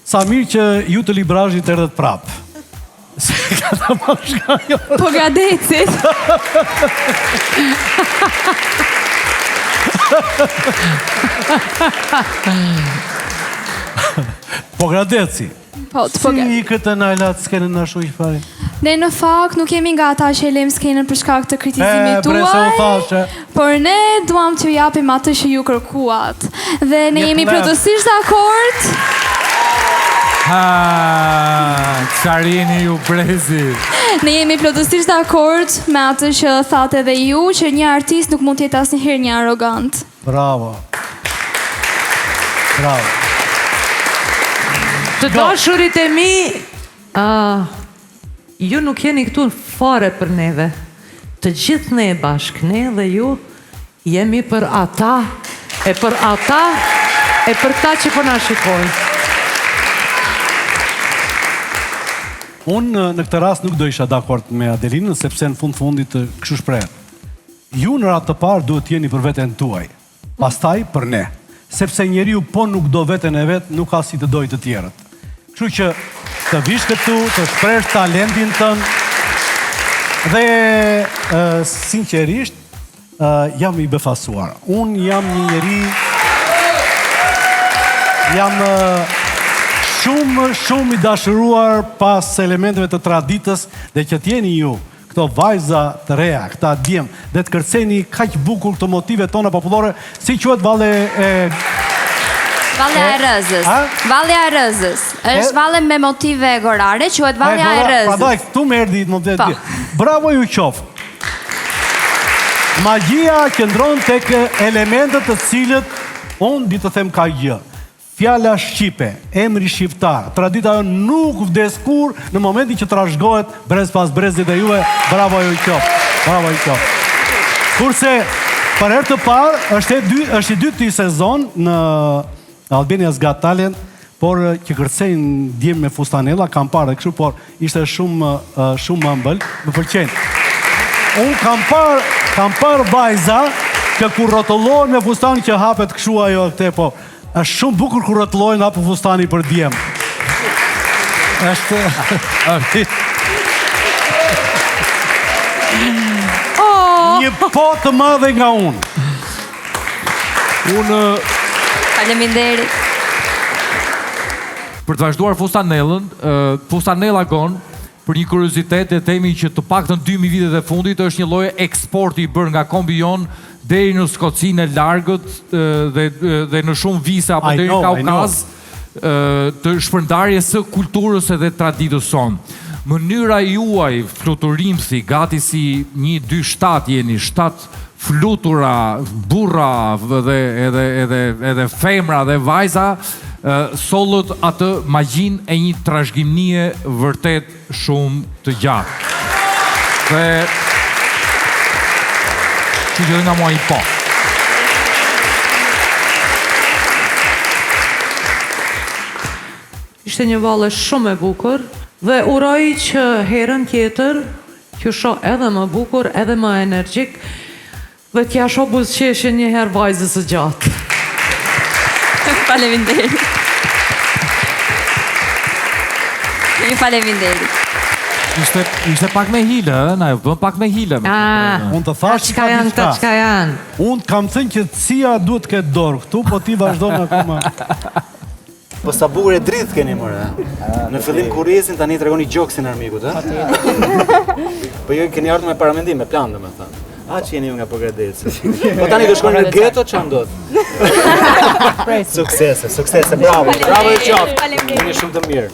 Sa mirë që ju të librazhit erdhët prapë. Se ka të mashka jo. Po gadecit. Po gradeci. Si i këtë najlat skenën në shu i fari? Ne në fakt nuk jemi nga ata që e lem skenën për shkak të kritizimit tuaj, por ne duam t'ju japim atë që ju kërkuat. Dhe ne jemi plotësisht dakord. Qarini ju brezi. Ne jemi plotësisht dakord me atë që thatë edhe ju, që një artist nuk mund t'jetë asnjëherë një arrogant. Bravo. Bravo. Të dashurit e mi, ju nuk jeni këtu fare për neve. Të gjithë ne bashkë, ne dhe ju, jemi për ata, e për ta që po na shikojnë. Unë në këtë rast nuk do isha dakord me Adelinën, sepse në fundit të kështu shprehet. Ju në ratë të parë duhet jeni për veten tuaj, pastaj për ne. Sepse njeriu po nuk do veten e vet, nuk ka si të dojë të tjerët. Kështu që të vish këtu, të shpresh talentin tënd dhe sinqerisht jam i befasuar. Unë jam një njeri, jam shumë i dashuruar pas elementeve të traditës dhe që t'jeni ju, këto vajza të reja, këta djem, dhe të kërceni kaq bukur këto motive tona popullore, si quhet valle e... Valle e Rëzës. Valle e Rëzës. Është valle me motive gorare, quhet Valle e Rëzës. Pra daj, këtu më erdhi motive. Bravo ju qoftë. Magjia qëndron tek elementet të cilët unë di të them ka gjë. Fjala shqipe, emri shqiptar, tradita jo nuk vdes kur në momentin që trashëgohet brez pas brezit dhe juve, bravo ju qoftë. Bravo ju qoftë. Kurse, për herë të parë, është i dytë sezon në Albania's Got Talent, por që kërcejnë djemë me fustanella, kam parë dhe kështu, por ishte shumë ëmbël, më pëlqenë. Unë kam parë vajza që kur rotullohen me fustan që hapet kështu ajo këte, po është shumë bukur kur rotullohen hapë fustani për djemë. Një po të madhe nga unë. Unë... Faleminderit. Për të vazhduar fustanellën, fustanella gon, për një kuriozitet e themi që të paktën 2000 vitet e fundit është një lloj eksporti i bërë nga Kombion deri në Skocinë e Largët dhe në shumë vise apo deri në Kaukaz të shpërndarjes së kulturës edhe traditës sonë. Mënyra juaj fluturimsi, gati si 1-2-7 jeni, 7 flutura, burra edhe femra dhe vajza, sollët atë magjin e një trashëgimie vërtet shumë të gjatë. Dhe që gjithë nga mua i po. Ishte një valle shumë e bukur dhe uroj që herën tjetër që shoh edhe më bukur, edhe më energjik dhe t'ja shoh buzëqeshje një herë vajzës së gjatë. Faleminderit. Faleminderit. Ishte pak me hile, na jo, pak me hile. Unë të thash çka janë. Unë kam thënë që cia duhet këtë dorë këtu, po ti vazhdo në akoma. Po sa bukur e dritë keni mërë, në fillim kuriesin, tani të regoni gjoksin armikut, Po ju keni ardhur me paramendim, me plan, dhe me thënë. Që jeni ju nga Pogradeci. Po tani do shkojnë në geto, që ndodh? Suksese, bravo. Bravo e qoftë. Jeni shumë të mirë.